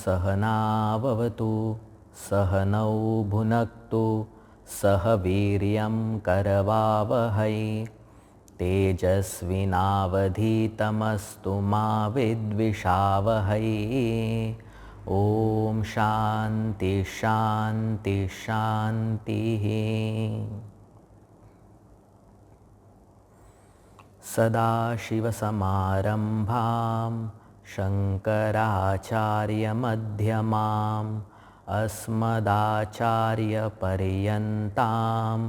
सहनाववतु सहनौ भुनक्तु सह वीर्यं करवावहै तेजस्विनावधीतमस्तु मा विद्विषावहै। ओम शांति शांति शांतिः। सदाशिवसमारम्भां शङ्कराचार्यमध्यमाम् अस्मदाचार्यपर्यन्तां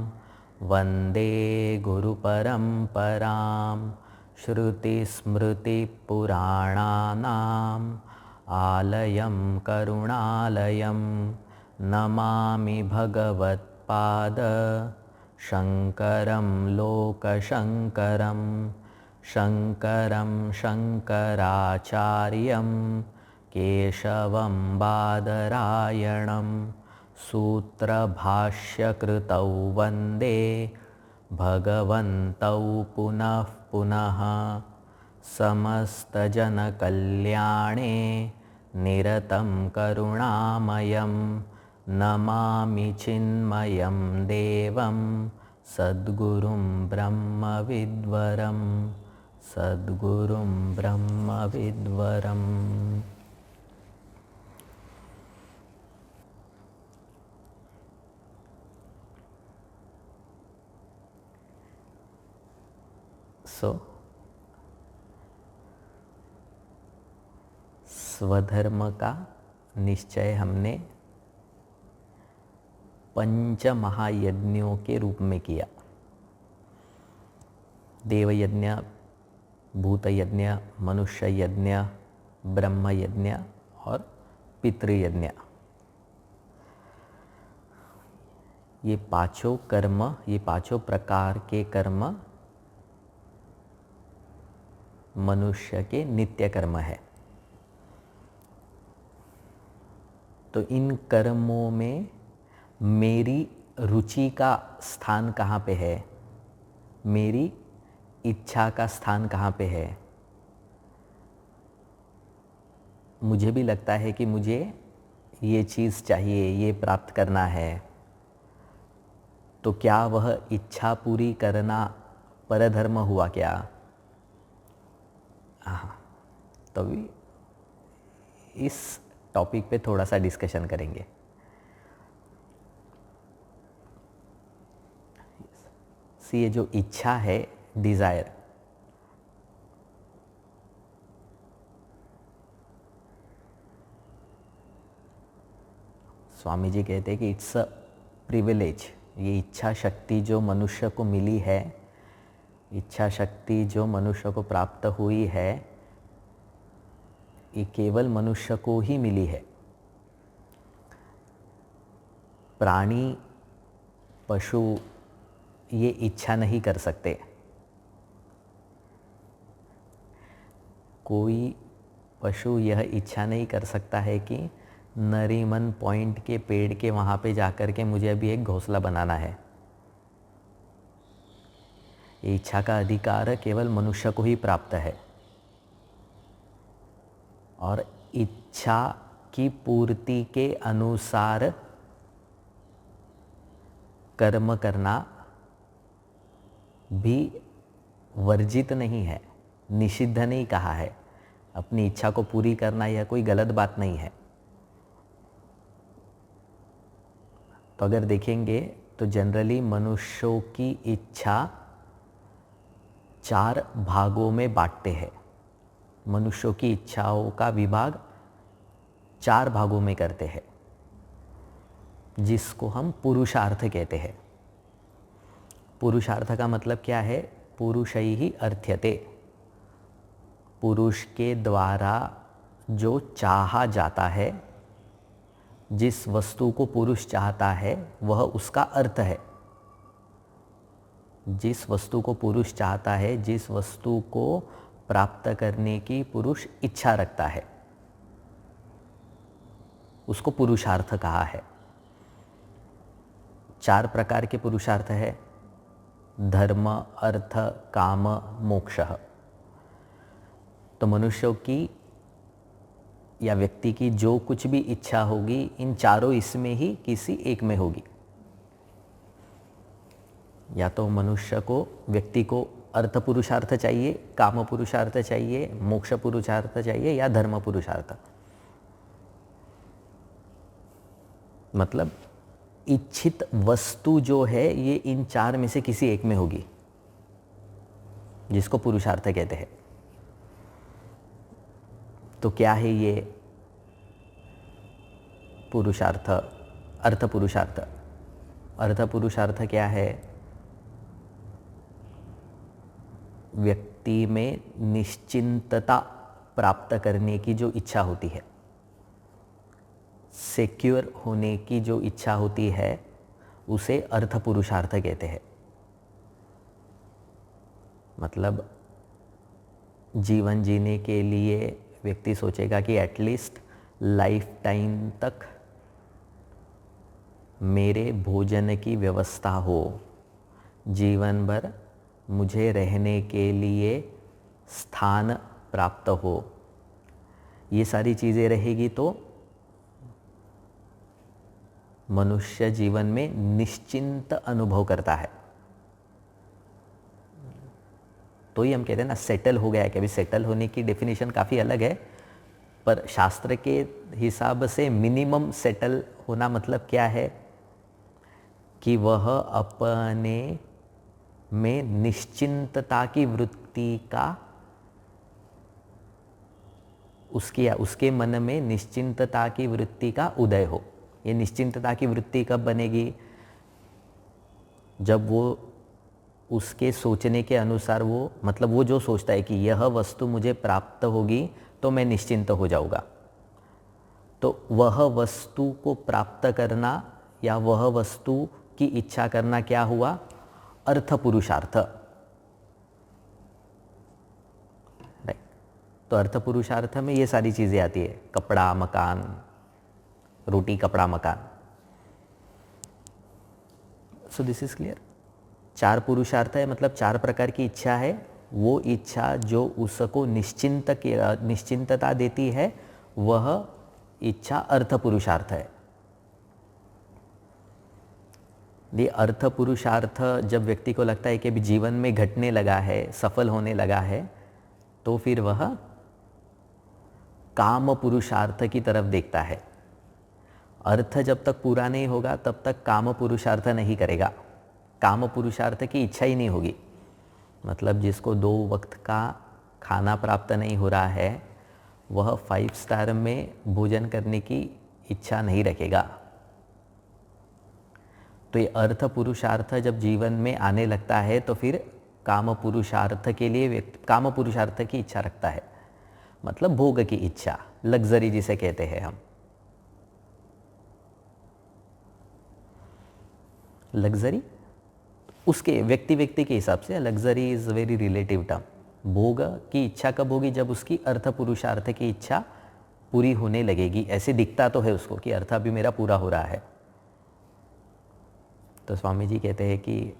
वन्दे गुरुपरम्परां। श्रुतिस्मृतिपुराणानाम् आलयं करुणालयं नमामि भगवत्पाद शङ्करं लोकशङ्करं। शङ्करं शङ्कराचार्यं केशवं बादरायणं सूत्रभाष्यकृतौ वन्दे भगवन्तौ पुनः पुनः। समस्तजनकल्याणे निरतं करुणामयं नमामि चिन्मयं देवं सद्गुरुं ब्रह्मविद्वरं सद्गुरुं ब्रह्मविद्वरम्। स्वधर्म का निश्चय हमने पंच महायज्ञों के रूप में किया। देव यज्ञ, भूत यज्ञ, मनुष्य यज्ञ, ब्रह्म यज्ञ और पितृयज्ञ। ये पांचों कर्म, ये पांचों प्रकार के कर्म मनुष्य के नित्य कर्म है। तो इन कर्मों में मेरी रुचि का स्थान कहाँ पे है, मेरी इच्छा का स्थान कहाँ पे है। मुझे भी लगता है कि मुझे ये चीज़ चाहिए, ये प्राप्त करना है, तो क्या वह इच्छा पूरी करना परधर्म हुआ क्या? हाँ, तो भी इस टॉपिक पे थोड़ा सा डिस्कशन करेंगे। ये जो इच्छा है, डिज़ायर, स्वामी जी कहते हैं कि इट्स अ प्रिविलेज। ये इच्छा शक्ति जो मनुष्य को मिली है, इच्छा शक्ति जो मनुष्य को प्राप्त हुई है, ये केवल मनुष्य को ही मिली है। प्राणी, पशु ये इच्छा नहीं कर सकते। कोई पशु यह इच्छा नहीं कर सकता है कि नरीमन पॉइंट के पेड़ के वहाँ पे जाकर के मुझे अभी एक घोंसला बनाना है। ये इच्छा का अधिकार केवल मनुष्य को ही प्राप्त है। और इच्छा की पूर्ति के अनुसार कर्म करना भी वर्जित नहीं है, निषिद्ध नहीं कहा है। अपनी इच्छा को पूरी करना यह कोई गलत बात नहीं है। तो अगर देखेंगे तो जनरली मनुष्यों की इच्छा 4 भागों में बांटते हैं। मनुष्यों की इच्छाओं का विभाग 4 भागों में करते हैं, जिसको हम पुरुषार्थ कहते हैं। पुरुषार्थ का मतलब क्या है? पुरुषैहि अर्थ्यते, पुरुष के द्वारा जो चाहा जाता है, जिस वस्तु को पुरुष चाहता है वह उसका अर्थ है। जिस वस्तु को पुरुष चाहता है, जिस वस्तु को प्राप्त करने की पुरुष इच्छा रखता है, उसको पुरुषार्थ कहा है। 4 प्रकार के पुरुषार्थ है: धर्म, अर्थ, काम, मोक्ष। तो मनुष्यों की या व्यक्ति की जो कुछ भी इच्छा होगी, इन चारों इसमें ही किसी एक में होगी। या तो मनुष्य को, व्यक्ति को अर्थ पुरुषार्थ चाहिए, काम पुरुषार्थ चाहिए, मोक्ष पुरुषार्थ चाहिए, या धर्म पुरुषार्थ। मतलब इच्छित वस्तु जो है ये इन चार में से किसी एक में होगी, जिसको पुरुषार्थ कहते हैं। तो क्या है ये पुरुषार्थ, अर्थ पुरुषार्थ? अर्थ पुरुषार्थ क्या है? व्यक्ति में निश्चिंतता प्राप्त करने की जो इच्छा होती है, सिक्योर होने की जो इच्छा होती है, उसे अर्थ पुरुषार्थ कहते हैं। मतलब जीवन जीने के लिए व्यक्ति सोचेगा कि एटलीस्ट लाइफ टाइम तक मेरे भोजन की व्यवस्था हो, जीवन भर मुझे रहने के लिए स्थान प्राप्त हो। ये सारी चीज़ें रहेगी तो मनुष्य जीवन में निश्चिंत अनुभव करता है। तो ही हम कहते हैं ना सेटल हो गया है। कि अभी सेटल होने की डेफिनेशन काफ़ी अलग है, पर शास्त्र के हिसाब से मिनिमम सेटल होना मतलब क्या है कि वह अपने में निश्चिंतता की वृत्ति का, उसके मन में निश्चिंतता की वृत्ति का उदय हो। ये निश्चिंतता की वृत्ति कब बनेगी? जब वो उसके सोचने के अनुसार मतलब वो जो सोचता है कि यह वस्तु मुझे प्राप्त होगी तो मैं निश्चिंत हो जाऊंगा, तो वह वस्तु को प्राप्त करना या वह वस्तु की इच्छा करना क्या हुआ? अर्थ पुरुषार्थ। राइट। तो अर्थ पुरुषार्थ में ये सारी चीज़ें आती है, कपड़ा, मकान, रोटी, कपड़ा, मकान। So this is clear. चार पुरुषार्थ है, मतलब चार प्रकार की इच्छा है। वो इच्छा जो उसको निश्चिंतता देती है, वह इच्छा अर्थ पुरुषार्थ है। ये अर्थ पुरुषार्थ जब व्यक्ति को लगता है कि अभी जीवन में घटने लगा है, सफल होने लगा है, तो फिर वह काम पुरुषार्थ की तरफ देखता है। अर्थ जब तक पूरा नहीं होगा तब तक काम पुरुषार्थ नहीं करेगा। काम पुरुषार्थ की इच्छा ही नहीं होगी। मतलब जिसको 2 वक्त का खाना प्राप्त नहीं हो रहा है, वह 5 स्टार में भोजन करने की इच्छा नहीं रखेगा। तो ये अर्थ पुरुषार्थ जब जीवन में आने लगता है तो फिर काम पुरुषार्थ के लिए व्यक्ति काम पुरुषार्थ की इच्छा रखता है। मतलब भोग की इच्छा, लग्जरी जिसे कहते हैं हम। लग्जरी उसके व्यक्ति के हिसाब से luxury is very relative term. भोग की इच्छा कब होगी? जब उसकी अर्थ पुरुषार्थ की इच्छा पूरी होने लगेगी। ऐसे दिखता तो है उसको कि अर्थ अभी मेरा पूरा हो रहा है। तो स्वामी जी कहते हैं कि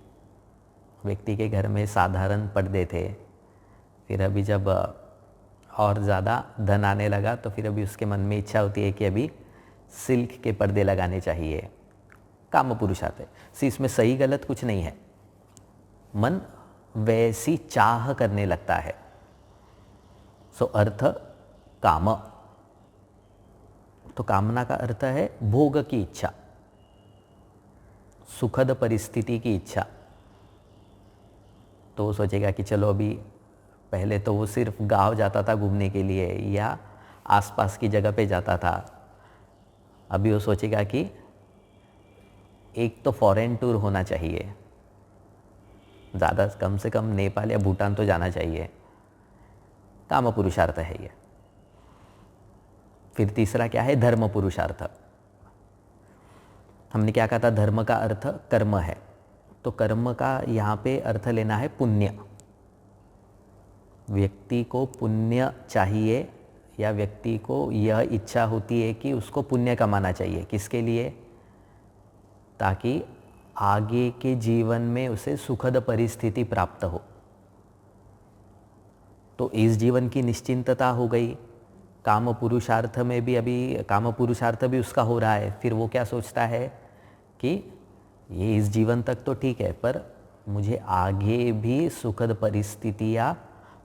व्यक्ति के घर में साधारण पर्दे थे, फिर अभी जब और ज़्यादा धन आने लगा तो फिर अभी उसके मन में इच्छा होती है कि अभी सिल्क के पर्दे लगाने चाहिए। काम पुरुषार्थ है। इसमें सही गलत कुछ नहीं है, मन वैसी चाह करने लगता है। सो अर्थ काम। तो कामना का अर्थ है भोग की इच्छा, सुखद परिस्थिति की इच्छा। तो वो सोचेगा कि चलो अभी, पहले तो वो सिर्फ गांव जाता था घूमने के लिए या आसपास की जगह पे जाता था, अभी वो सोचेगा कि एक तो फॉरेन टूर होना चाहिए, ज़्यादा कम से कम नेपाल या भूटान तो जाना चाहिए। काम पुरुषार्थ है ये। फिर तीसरा क्या है? धर्म पुरुषार्थ। हमने क्या कहा था? धर्म का अर्थ कर्म है, तो कर्म का यहाँ पे अर्थ लेना है पुण्य। व्यक्ति को पुण्य चाहिए या व्यक्ति को यह इच्छा होती है कि उसको पुण्य कमाना चाहिए। किसके लिए? ताकि आगे के जीवन में उसे सुखद परिस्थिति प्राप्त हो। तो इस जीवन की निश्चिंतता हो गई, काम पुरुषार्थ में भी अभी काम पुरुषार्थ भी उसका हो रहा है, फिर वो क्या सोचता है कि ये इस जीवन तक तो ठीक है, पर मुझे आगे भी सुखद परिस्थितियाँ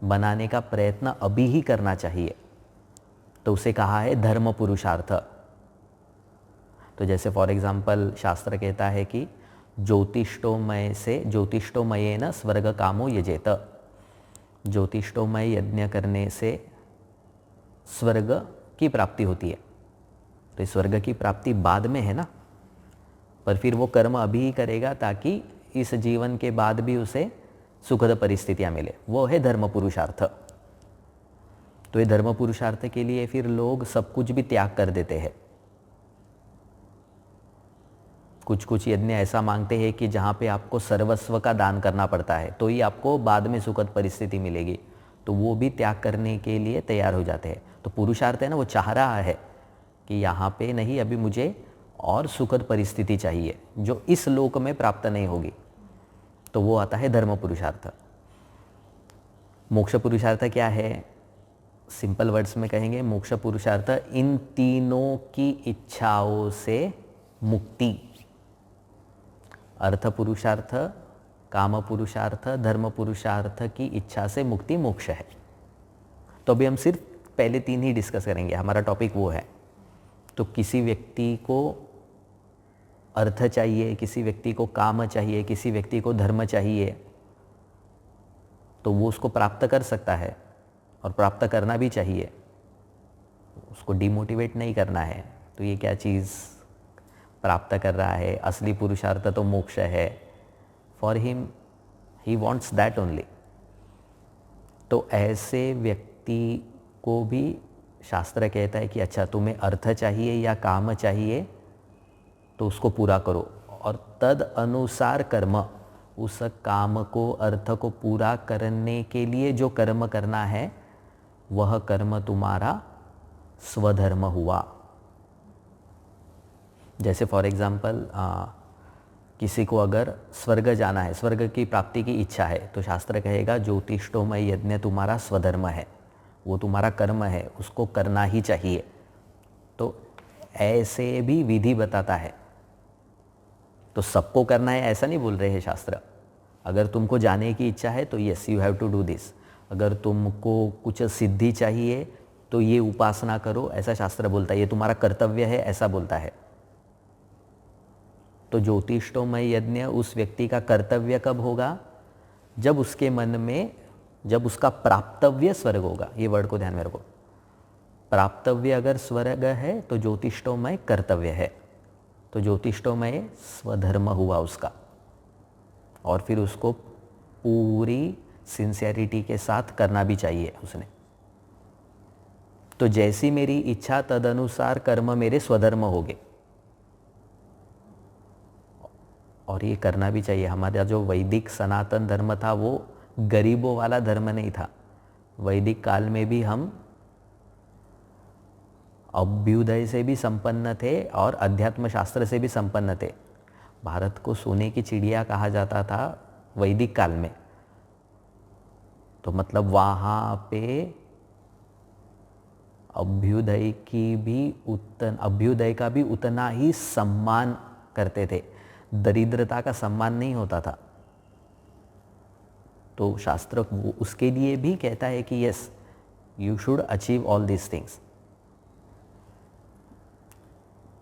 बनाने का प्रयत्न अभी ही करना चाहिए। तो उसे कहा है धर्म पुरुषार्थ। तो जैसे फॉर एग्जाम्पल शास्त्र कहता है कि ज्योतिष्टोमयेन स्वर्ग कामो यजेत। ज्योतिष्टोमय यज्ञ करने से स्वर्ग की प्राप्ति होती है। तो इस स्वर्ग की प्राप्ति बाद में है ना, पर फिर वो कर्म अभी ही करेगा ताकि इस जीवन के बाद भी उसे सुखद परिस्थितियाँ मिले। वो है धर्म पुरुषार्थ। तो ये धर्म पुरुषार्थ के लिए फिर लोग सब कुछ भी त्याग कर देते हैं। कुछ कुछ यज्ञ ऐसा मांगते हैं कि जहाँ पे आपको सर्वस्व का दान करना पड़ता है तो ही आपको बाद में सुखद परिस्थिति मिलेगी, तो वो भी त्याग करने के लिए तैयार हो जाते हैं। तो पुरुषार्थ है ना, वो चाह रहा है कि यहाँ पे नहीं, अभी मुझे और सुखद परिस्थिति चाहिए जो इस लोक में प्राप्त नहीं होगी। तो वो आता है धर्म पुरुषार्थ। मोक्ष पुरुषार्थ क्या है? सिंपल वर्ड्स में कहेंगे, मोक्ष पुरुषार्थ इन तीनों की इच्छाओं से मुक्ति। अर्थ पुरुषार्थ, काम पुरुषार्थ, धर्म पुरुषार्थ की इच्छा से मुक्ति मोक्ष है। तो अभी हम सिर्फ पहले तीन ही डिस्कस करेंगे, हमारा टॉपिक वो है। तो किसी व्यक्ति को अर्थ चाहिए, किसी व्यक्ति को काम चाहिए, किसी व्यक्ति को धर्म चाहिए, तो वो उसको प्राप्त कर सकता है और प्राप्त करना भी चाहिए, उसको डिमोटिवेट नहीं करना है। तो ये क्या चीज़ प्राप्त कर रहा है, असली पुरुषार्थ तो मोक्ष है। For him he wants that only. तो ऐसे व्यक्ति को भी शास्त्र कहता है कि अच्छा, तुम्हें अर्थ चाहिए या काम चाहिए तो उसको पूरा करो, और तद अनुसार कर्म, उस काम को, अर्थ को पूरा करने के लिए जो कर्म करना है वह कर्म तुम्हारा स्वधर्म हुआ। जैसे फॉर एग्जाम्पल किसी को अगर स्वर्ग जाना है, स्वर्ग की प्राप्ति की इच्छा है, तो शास्त्र कहेगा ज्योतिष्टोमय यज्ञ तुम्हारा स्वधर्म है, वो तुम्हारा कर्म है, उसको करना ही चाहिए। तो ऐसे भी विधि बताता है। तो सबको करना है ऐसा नहीं बोल रहे हैं शास्त्र। अगर तुमको जाने की इच्छा है तो yes, you have to do this. अगर तुमको कुछ सिद्धि चाहिए तो ये उपासना करो, ऐसा शास्त्र बोलता है, ये तुम्हारा कर्तव्य है, ऐसा बोलता है। तो ज्योतिष्टोमय यज्ञ उस व्यक्ति का कर्तव्य कब होगा? जब उसके मन में, जब उसका प्राप्तव्य स्वर्ग होगा। ये वर्ड को ध्यान में रखो। प्राप्तव्य अगर स्वर्ग है तो ज्योतिष्टोमय कर्तव्य है। तो ज्योतिष्टोमय स्वधर्म हुआ उसका, और फिर उसको पूरी सिंसियरिटी के साथ करना भी चाहिए उसने। तो जैसी मेरी इच्छा तदनुसार कर्म मेरे स्वधर्म हो गए, और ये करना भी चाहिए। हमारा जो वैदिक सनातन धर्म था वो गरीबों वाला धर्म नहीं था। वैदिक काल में भी हम अभ्युदय से भी संपन्न थे और अध्यात्म शास्त्र से भी संपन्न थे। भारत को सोने की चिड़िया कहा जाता था वैदिक काल में। तो मतलब वहाँ पे अभ्युदय का भी उतना ही सम्मान करते थे, दरिद्रता का सम्मान नहीं होता था। तो शास्त्र उसके लिए भी कहता है कि yes, you should achieve all these things.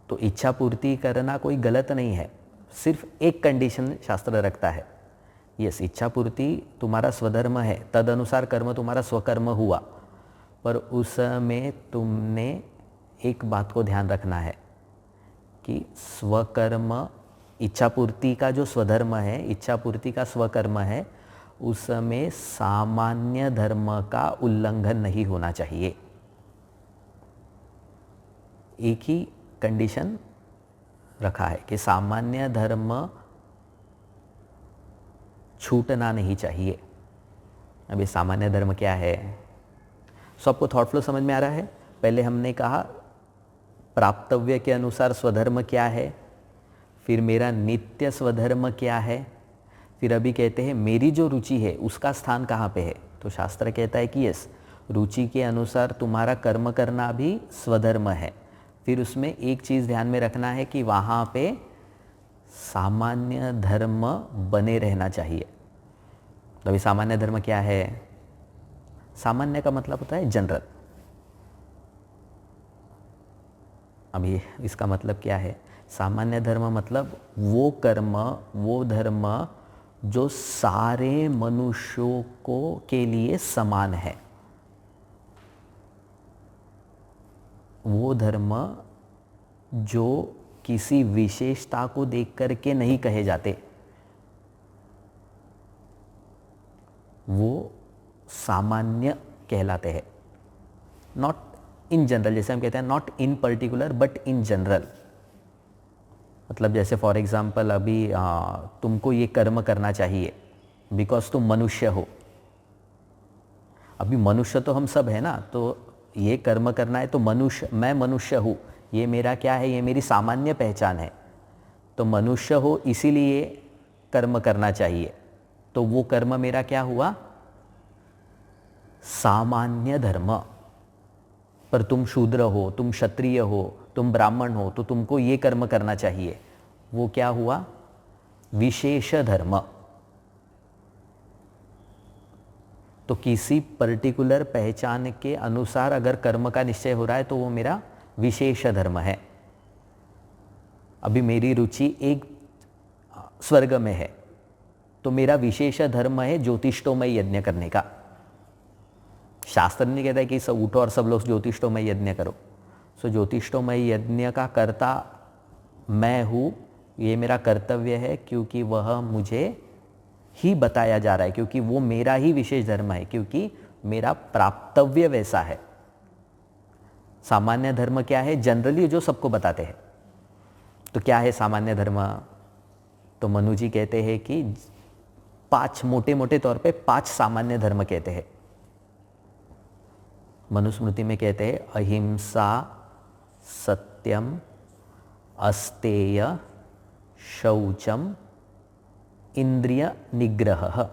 तो इच्छा पूर्ति करना कोई गलत नहीं है, सिर्फ एक कंडीशन शास्त्र रखता है। यस, इच्छा पूर्ति तुम्हारा स्वधर्म है, तद अनुसार कर्म तुम्हारा स्वकर्म हुआ, पर उसमें तुमने एक बात को ध्यान रखना है कि स्वकर्म, इच्छा पूर्ति का जो स्वधर्म है, इच्छा पूर्ति का स्वकर्म है, उसमें सामान्य धर्म का उल्लंघन नहीं होना चाहिए। एक ही कंडीशन रखा है कि सामान्य धर्म छूटना नहीं चाहिए। अभी सामान्य धर्म क्या है? सबको थॉट फ्लो समझ में आ रहा है? पहले हमने कहा प्राप्तव्य के अनुसार स्वधर्म क्या है, फिर मेरा नित्य स्वधर्म क्या है, फिर अभी कहते हैं मेरी जो रुचि है उसका स्थान कहाँ पे है। तो शास्त्र कहता है कि यस, रुचि के अनुसार तुम्हारा कर्म करना भी स्वधर्म है। फिर उसमें एक चीज़ ध्यान में रखना है कि वहाँ पे सामान्य धर्म बने रहना चाहिए। तो अभी सामान्य धर्म क्या है? सामान्य का मतलब होता है जनरल। अभी इसका मतलब क्या है? सामान्य धर्म मतलब वो कर्म, वो धर्म जो सारे मनुष्यों को के लिए समान है। वो धर्म जो किसी विशेषता को देख करके नहीं कहे जाते, वो सामान्य कहलाते हैं। नॉट इन जनरल, जैसे हम कहते हैं not in particular but in general. मतलब जैसे फॉर एग्जाम्पल अभी तुमको ये कर्म करना चाहिए बिकॉज तुम मनुष्य हो। अभी मनुष्य तो हम सब है ना, तो ये कर्म करना है तो मनुष्य, मैं मनुष्य हूँ, ये मेरा क्या है? ये मेरी सामान्य पहचान है। तो मनुष्य हो इसीलिए कर्म करना चाहिए, तो वो कर्म मेरा क्या हुआ? सामान्य धर्म। पर तुम शूद्र हो, तुम क्षत्रिय हो, तुम ब्राह्मण हो, तो तुमको ये कर्म करना चाहिए, वो क्या हुआ? विशेष धर्म। तो किसी पर्टिकुलर पहचान के अनुसार अगर कर्म का निश्चय हो रहा है तो वो मेरा विशेष धर्म है। अभी मेरी रुचि एक स्वर्ग में है, तो मेरा विशेष धर्म है ज्योतिष्टोमय यज्ञ करने का। शास्त्र नहीं कहता है कि सब उठो और सब लोग ज्योतिष्टोमय यज्ञ करो। सो ज्योतिष्टोमय यज्ञ का कर्ता मैं हूँ, ये मेरा कर्तव्य है, क्योंकि वह मुझे ही बताया जा रहा है, क्योंकि वो मेरा ही विशेष धर्म है, क्योंकि मेरा प्राप्तव्य वैसा है। सामान्य धर्म क्या है? जनरली जो सबको बताते हैं। तो क्या है सामान्य धर्म? तो मनु जी कहते हैं कि 5 मोटे मोटे तौर पे 5 सामान्य धर्म कहते हैं। मनुस्मृति में कहते हैं अहिंसा, सत्यम, अस्तेय, शौचम, इंद्रिय निग्रह।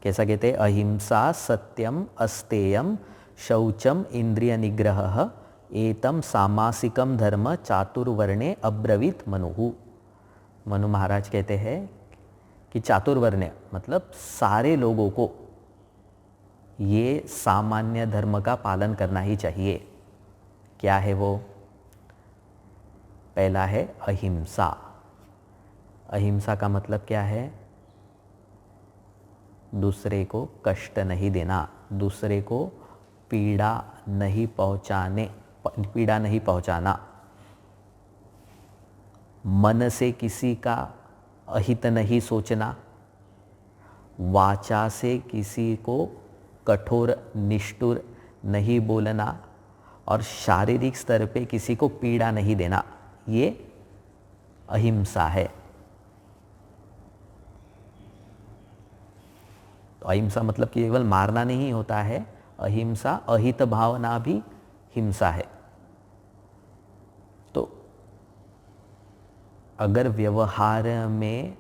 कैसा कहते हैं? अहिंसा, सत्यम, अस्तेयम, शौचम, इंद्रिय निग्रह एतम सामासिकम धर्म चातुर्वर्णे अब्रवीत मनुः। मनु महाराज कहते हैं कि चातुर्वर्ण्य मतलब सारे लोगों को ये सामान्य धर्म का पालन करना ही चाहिए। क्या है वो? पहला है अहिंसा। अहिंसा का मतलब क्या है? दूसरे को कष्ट नहीं देना, दूसरे को पीड़ा नहीं पहुंचाना, मन से किसी का अहित नहीं सोचना, वाचा से किसी को कठोर निष्ठुर नहीं बोलना, और शारीरिक स्तर पे किसी को पीड़ा नहीं देना, ये अहिंसा है। तो अहिंसा मतलब केवल मारना नहीं होता है, अहिंसा अहित भावना भी हिंसा है। तो अगर व्यवहार में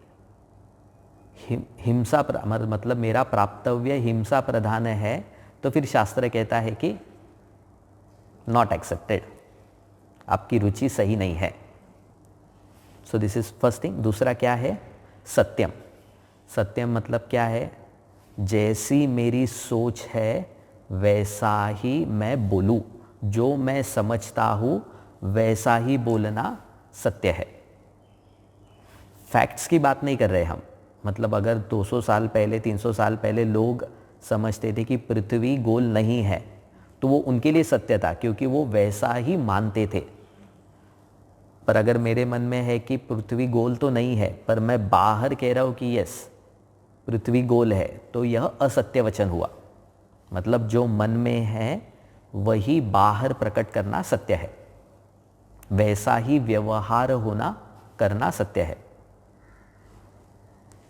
हिंसा मतलब मेरा प्राप्तव्य हिंसा प्रधान है, तो फिर शास्त्र कहता है कि नॉट एक्सेप्टेड, आपकी रुचि सही नहीं है। So this is first thing. दूसरा क्या है? सत्यम। सत्यम मतलब क्या है? जैसी मेरी सोच है वैसा ही मैं बोलूं, जो मैं समझता हूं वैसा ही बोलना सत्य है। फैक्ट्स की बात नहीं कर रहे हम। मतलब अगर 200 साल पहले 300 साल पहले लोग समझते थे कि पृथ्वी गोल नहीं है, तो वो उनके लिए सत्य था, क्योंकि वो वैसा ही मानते थे। पर अगर मेरे मन में है कि पृथ्वी गोल तो नहीं है, पर मैं बाहर कह रहा हूँ कि यस पृथ्वी गोल है, तो यह असत्य वचन हुआ। मतलब जो मन में है वही बाहर प्रकट करना सत्य है, वैसा ही व्यवहार होना करना सत्य है।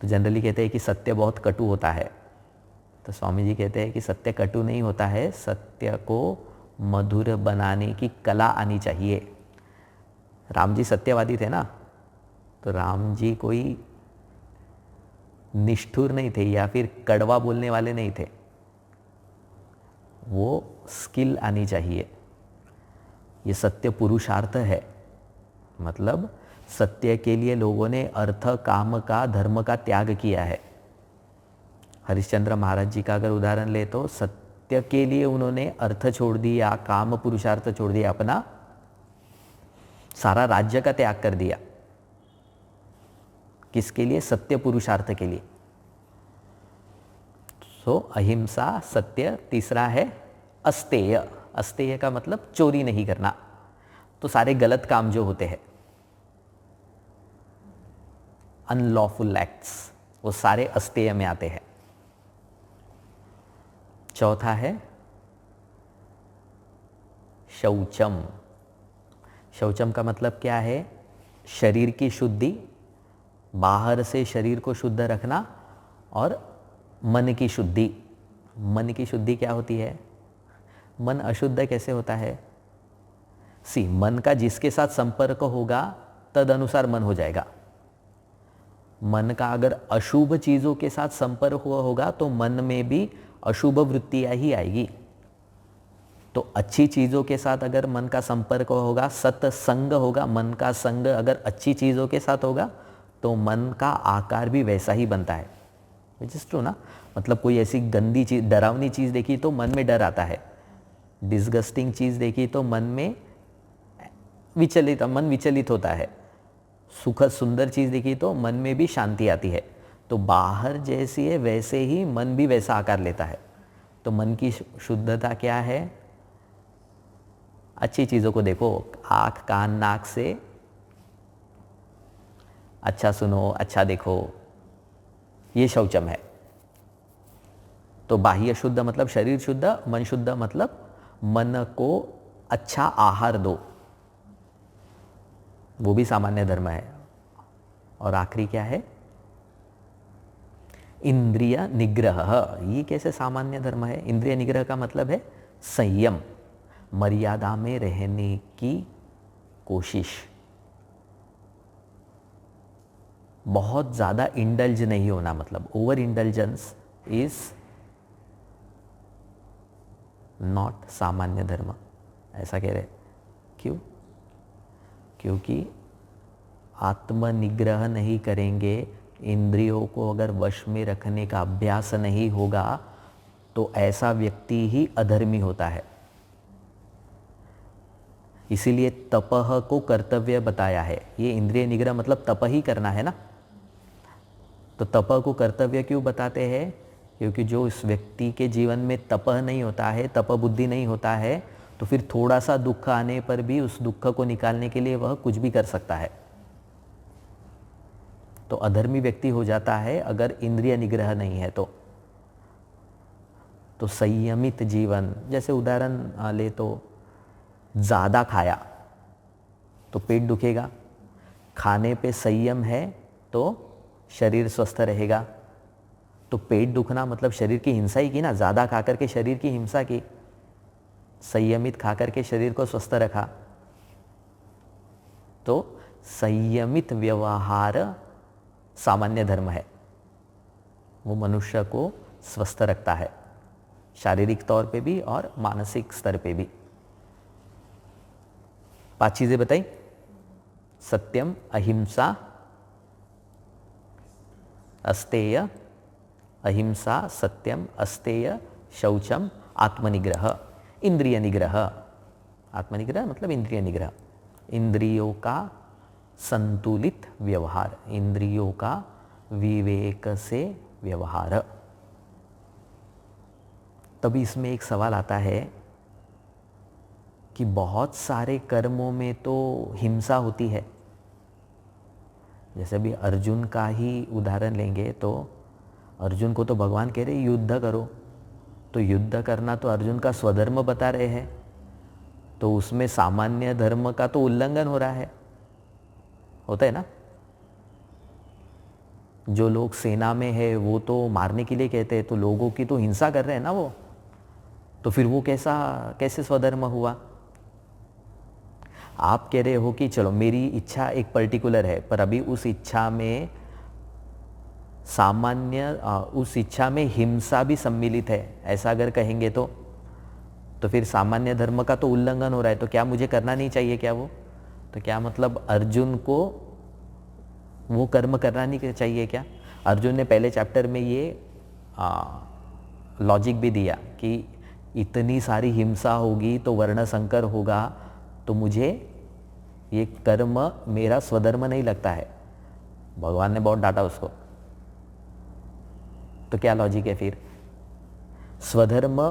तो जनरली कहते हैं कि सत्य बहुत कटु होता है, तो स्वामी जी कहते हैं कि सत्य कटु नहीं होता है, सत्य को मधुर बनाने की कला आनी चाहिए। राम जी सत्यवादी थे ना, तो राम जी कोई निष्ठुर नहीं थे या फिर कड़वा बोलने वाले नहीं थे। वो स्किल आनी चाहिए। ये सत्य पुरुषार्थ है, मतलब सत्य के लिए लोगों ने अर्थ, काम का, धर्म का त्याग किया है। हरिश्चंद्र महाराज जी का अगर उदाहरण ले तो सत्य के लिए उन्होंने अर्थ छोड़ दिया, काम पुरुषार्थ छोड़ दिया, अपना सारा राज्य का त्याग कर दिया। किसके लिए? सत्य पुरुषार्थ के लिए। सो अहिंसा, सत्य। तीसरा है अस्तेय। अस्तेय का मतलब चोरी नहीं करना। तो सारे गलत काम जो होते हैं, अनलॉफुल एक्ट्स, वो सारे अस्तेय में आते हैं। चौथा है शौचम। शौचम का मतलब क्या है? शरीर की शुद्धि, बाहर से शरीर को शुद्ध रखना, और मन की शुद्धि। मन की शुद्धि क्या होती है? मन अशुद्ध कैसे होता है? मन का जिसके साथ संपर्क होगा तद अनुसार मन हो जाएगा। मन का अगर अशुभ चीज़ों के साथ संपर्क हुआ होगा तो मन में भी अशुभ वृत्तियाँ ही आएगी। तो अच्छी चीज़ों के साथ अगर मन का संपर्क होगा, सत्संग होगा, मन का संग अगर अच्छी चीज़ों के साथ होगा तो मन का आकार भी वैसा ही बनता है। विच इज़ ट्रू ना? मतलब कोई ऐसी गंदी चीज़, डरावनी चीज़ देखी तो मन में डर आता है, डिस्गस्टिंग चीज़ देखी तो मन में मन विचलित होता है, सुखद सुंदर चीज़ देखी तो मन में भी शांति आती है। तो बाहर जैसी है वैसे ही मन भी वैसा आकार लेता है। तो मन की शुद्धता क्या है? अच्छी चीज़ों को देखो, आँख कान नाक से अच्छा सुनो, अच्छा देखो, ये शौचम है। तो बाह्य शुद्ध मतलब शरीर शुद्ध, मन शुद्ध मतलब मन को अच्छा आहार दो, वो भी सामान्य धर्म है। और आखिरी क्या है? इंद्रिय निग्रह। ये कैसे सामान्य धर्म है? इंद्रिय निग्रह का मतलब है संयम, मर्यादा में रहने की कोशिश। बहुत ज़्यादा इंडल्ज नहीं होना, मतलब ओवर इंडल्जेंस इज नॉट सामान्य धर्म, ऐसा कह रहे। क्यों? क्योंकि आत्मनिग्रह नहीं करेंगे, इंद्रियों को अगर वश में रखने का अभ्यास नहीं होगा तो ऐसा व्यक्ति ही अधर्मी होता है। इसीलिए तपह को कर्तव्य बताया है। ये इंद्रिय निग्रह मतलब तप ही करना है ना। तो तपह को कर्तव्य क्यों बताते हैं? क्योंकि जो इस व्यक्ति के जीवन में तपह नहीं होता है, तप बुद्धि नहीं होता है, तो फिर थोड़ा सा दुख आने पर भी उस दुख को निकालने के लिए वह कुछ भी कर सकता है। तो अधर्मी व्यक्ति हो जाता है अगर इंद्रिय निग्रह नहीं है तो संयमित जीवन, जैसे उदाहरण ले तो ज़्यादा खाया तो पेट दुखेगा, खाने पे संयम है तो शरीर स्वस्थ रहेगा। तो पेट दुखना मतलब शरीर की हिंसा ही की ना, ज़्यादा खा करके शरीर की हिंसा की। संयमित खा करके शरीर को स्वस्थ रखा। तो संयमित व्यवहार सामान्य धर्म है, वो मनुष्य को स्वस्थ रखता है, शारीरिक तौर पे भी और मानसिक स्तर पे भी। 5 चीज़ें बताई। सत्यम, अहिंसा, अस्तेय, अहिंसा, सत्यम, अस्तेय, शौचम, आत्मनिग्रह, इंद्रिय निग्रह। आत्मनिग्रह मतलब इंद्रिय निग्रह, इंद्रियों का संतुलित व्यवहार, इंद्रियों का विवेक से व्यवहार। तभी इसमें एक सवाल आता है कि बहुत सारे कर्मों में तो हिंसा होती है। जैसे भी अर्जुन का ही उदाहरण लेंगे तो अर्जुन को तो भगवान कह रहे युद्ध करो, तो युद्ध करना तो अर्जुन का स्वधर्म बता रहे हैं, तो उसमें सामान्य धर्म का तो उल्लंघन हो रहा है, होता है ना। जो लोग सेना में है वो तो मारने के लिए कहते हैं, तो लोगों की तो हिंसा कर रहे हैं ना वो, तो फिर वो कैसे स्वधर्म हुआ? आप कह रहे हो कि चलो मेरी इच्छा एक पर्टिकुलर है, पर अभी उस इच्छा में उस इच्छा में हिंसा भी सम्मिलित है, ऐसा अगर कहेंगे तो तो फिर सामान्य धर्म का तो उल्लंघन हो रहा है, तो क्या मुझे करना नहीं चाहिए क्या वो? तो क्या मतलब अर्जुन को वो कर्म करना नहीं चाहिए क्या? अर्जुन ने पहले चैप्टर में ये लॉजिक भी दिया कि इतनी सारी हिंसा होगी तो वर्ण संकर होगा, तो मुझे ये कर्म मेरा स्वधर्म नहीं लगता है। भगवान ने बहुत डांटा उसको। तो क्या लॉजिक है फिर? स्वधर्म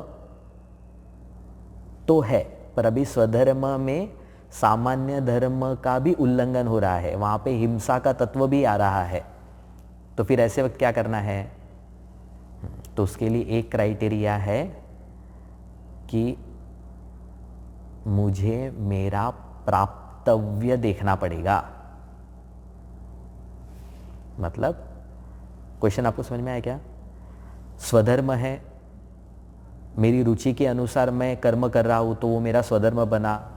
तो है, पर अभी स्वधर्म में सामान्य धर्म का भी उल्लंघन हो रहा है, वहां पे हिंसा का तत्व भी आ रहा है। तो फिर ऐसे वक्त क्या करना है? तो उसके लिए एक क्राइटेरिया है कि मुझे मेरा प्राप्तव्य देखना पड़ेगा। मतलब क्वेश्चन आपको समझ में आया क्या? स्वधर्म है, मेरी रुचि के अनुसार मैं कर्म कर रहा हूं तो वो मेरा स्वधर्म बना,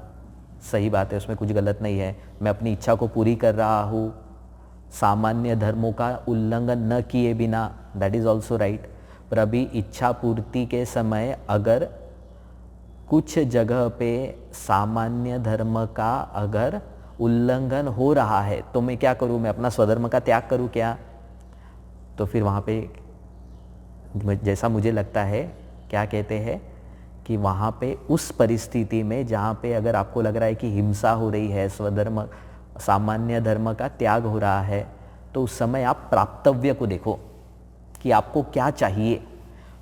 सही बात है, उसमें कुछ गलत नहीं है। मैं अपनी इच्छा को पूरी कर रहा हूं सामान्य धर्मों का उल्लंघन न किए बिना, दैट इज ऑल्सो राइट। पर अभी इच्छा पूर्ति के समय अगर कुछ जगह पे सामान्य धर्म का अगर उल्लंघन हो रहा है तो मैं क्या करूं? मैं अपना स्वधर्म का त्याग करूं क्या? तो फिर वहाँ पे जैसा मुझे लगता है, क्या कहते हैं कि वहाँ पे उस परिस्थिति में जहाँ पे अगर आपको लग रहा है कि हिंसा हो रही है, स्वधर्म सामान्य धर्म का त्याग हो रहा है, तो उस समय आप प्राप्तव्य को देखो कि आपको क्या चाहिए।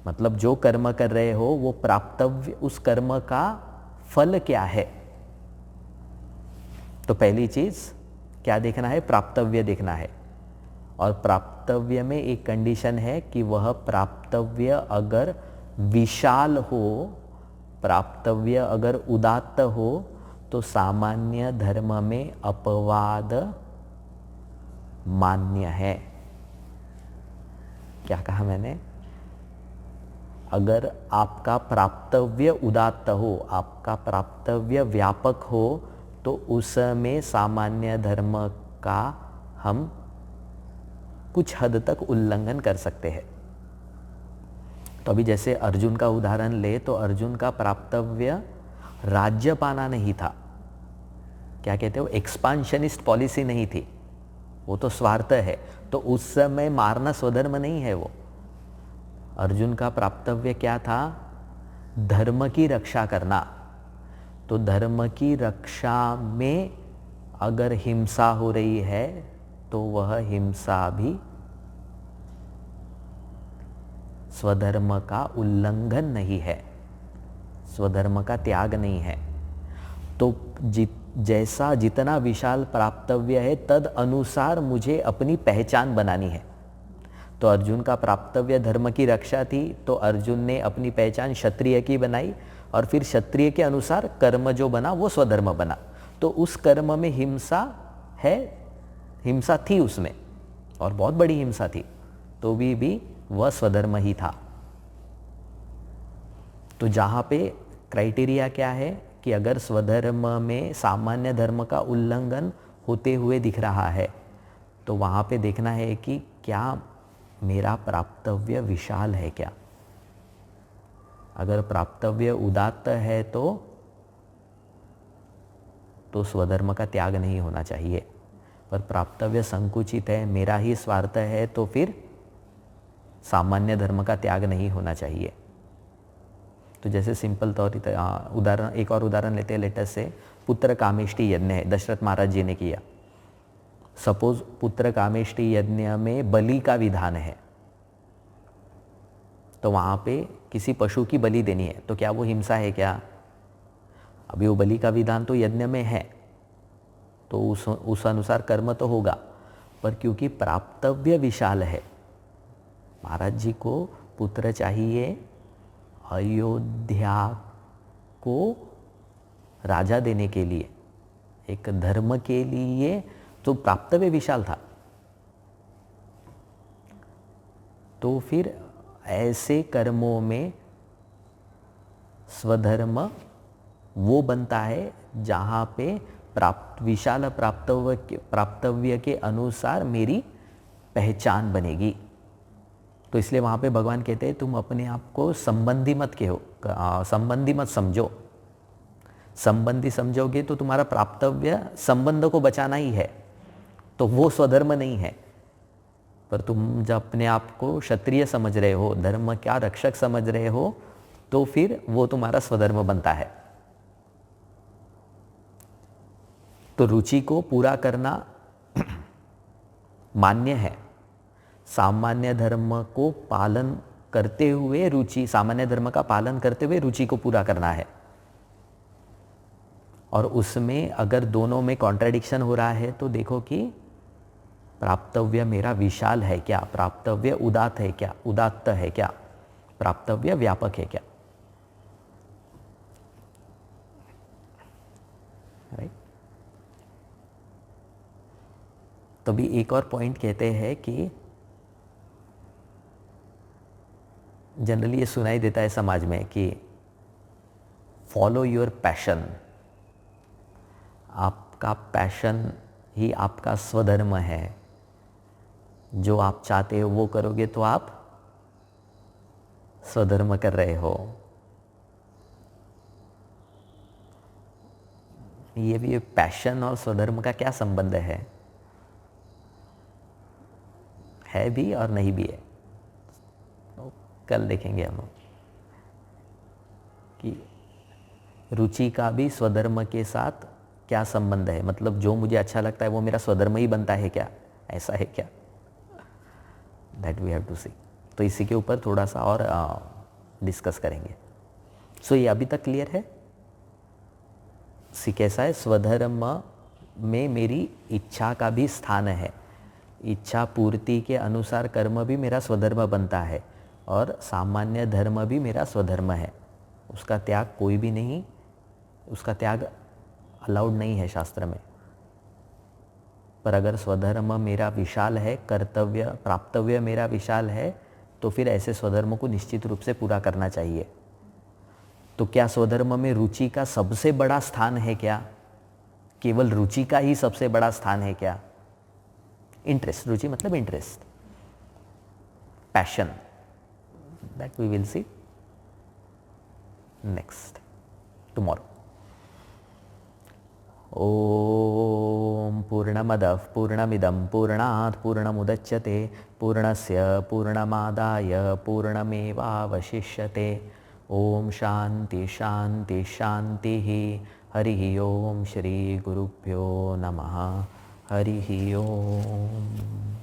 मतलब जो कर्म कर रहे हो वो प्राप्तव्य, उस कर्म का फल क्या है। तो पहली चीज क्या देखना है? प्राप्तव्य देखना है। और प्राप्तव्य में एक कंडीशन है कि वह प्राप्तव्य अगर विशाल हो, प्राप्तव्य अगर उदात्त हो, तो सामान्य धर्म में अपवाद मान्य है। क्या कहा मैंने? अगर आपका प्राप्तव्य उदात्त हो, आपका प्राप्तव्य व्यापक हो, तो उसमें सामान्य धर्म का हम कुछ हद तक उल्लंघन कर सकते हैं। तो अभी जैसे अर्जुन का उदाहरण ले, तो अर्जुन का प्राप्तव्य राज्य पाना नहीं था। क्या कहते हो? एक्सपांशनिस्ट पॉलिसी नहीं थी, वो तो स्वार्थ है। तो उस समय मारना स्वधर्म नहीं है। वो अर्जुन का प्राप्तव्य क्या था? धर्म की रक्षा करना। तो धर्म की रक्षा में अगर हिंसा हो रही है तो वह हिंसा भी स्वधर्म का उल्लंघन नहीं है, स्वधर्म का त्याग नहीं है। तो जैसा जितना विशाल प्राप्तव्य है तद अनुसार मुझे अपनी पहचान बनानी है। तो अर्जुन का प्राप्तव्य धर्म की रक्षा थी, तो अर्जुन ने अपनी पहचान क्षत्रिय की बनाई, और फिर क्षत्रिय के अनुसार कर्म जो बना वो स्वधर्म बना। तो उस कर्म में हिंसा है, हिंसा थी उसमें, और बहुत बड़ी हिंसा थी, तो भी वह स्वधर्म ही था। तो जहाँ पे क्राइटेरिया क्या है कि अगर स्वधर्म में सामान्य धर्म का उल्लंघन होते हुए दिख रहा है, तो वहाँ पे देखना है कि क्या मेरा प्राप्तव्य विशाल है क्या। अगर प्राप्तव्य उदात्त है तो स्वधर्म का त्याग नहीं होना चाहिए। पर प्राप्तव्य संकुचित है, मेरा ही स्वार्थ है, तो फिर सामान्य धर्म का त्याग नहीं होना चाहिए। तो जैसे सिंपल तौर उदाहरण, एक और उदाहरण लेते हैं। लेटर से पुत्र कामेष्टि यज्ञ है, दशरथ महाराज जी ने किया। सपोज पुत्र कामेष्टि यज्ञ में बलि का विधान है, तो वहाँ पे किसी पशु की बलि देनी है, तो क्या वो हिंसा है क्या? अभी वो बलि का विधान तो यज्ञ में है, तो उस अनुसार कर्म तो होगा, पर क्योंकि प्राप्तव्य विशाल है, महाराज जी को पुत्र चाहिए अयोध्या को राजा देने के लिए, एक धर्म के लिए, तो प्राप्तव्य विशाल था। तो फिर ऐसे कर्मों में स्वधर्म वो बनता है जहाँ पे विशाल प्राप्तव्य के अनुसार मेरी पहचान बनेगी। तो इसलिए वहाँ पे भगवान कहते हैं तुम अपने आप को संबंधी मत कहो, संबंधी मत समझो। संबंधी समझोगे तो तुम्हारा प्राप्तव्य संबंध को बचाना ही है, तो वो स्वधर्म नहीं है। पर तुम जब अपने आप को क्षत्रिय समझ रहे हो, धर्म का रक्षक समझ रहे हो, तो फिर वो तुम्हारा स्वधर्म बनता है। तो रुचि को पूरा करना मान्य है। सामान्य धर्म को पालन करते हुए रुचि, सामान्य धर्म का पालन करते हुए रुचि को पूरा करना है। और उसमें अगर दोनों में कॉन्ट्रडिक्शन हो रहा है तो देखो कि प्राप्तव्य मेरा विशाल है क्या, प्राप्तव्य उदात्त है क्या, उदात्त है क्या, प्राप्तव्य व्यापक है क्या, राइट। तभी एक और पॉइंट कहते हैं कि जनरली ये सुनाई देता है समाज में कि फॉलो योर पैशन। आपका पैशन ही आपका स्वधर्म है। जो आप चाहते हो वो करोगे तो आप स्वधर्म कर रहे हो। ये भी पैशन और स्वधर्म का क्या संबंध है भी और नहीं भी है। तो कल देखेंगे हम कि रुचि का भी स्वधर्म के साथ क्या संबंध है। मतलब जो मुझे अच्छा लगता है वो मेरा स्वधर्म ही बनता है क्या, ऐसा है क्या, दैट वी हैव टू सी। तो इसी के ऊपर थोड़ा सा और डिस्कस करेंगे। सो ये अभी तक क्लियर है। सी कैसा है, स्वधर्म में मेरी इच्छा का भी स्थान है। इच्छा पूर्ति के अनुसार कर्म भी मेरा स्वधर्म बनता है और सामान्य धर्म भी मेरा स्वधर्म है। उसका त्याग कोई भी नहीं, उसका त्याग अलाउड नहीं है शास्त्र में। पर अगर स्वधर्म मेरा विशाल है, कर्तव्य प्राप्तव्य मेरा विशाल है, तो फिर ऐसे स्वधर्म को निश्चित रूप से पूरा करना चाहिए। तो क्या स्वधर्म में रुचि का सबसे बड़ा स्थान है क्या? केवल रुचि का ही सबसे बड़ा स्थान है क्या? इंटरेस्ट, रुचि मतलब interest, passion, that we will see next tomorrow. ओम पूर्णमदः पूर्णमिदं पूर्णात् पूर्णमुदच्यते पूर्णस्य पूर्णमादाय पूर्णमेवावशिष्यते। ओम शांति शांति शांतिः। हरिः ओम श्री गुरुभ्यो नमः। हरिः ओम।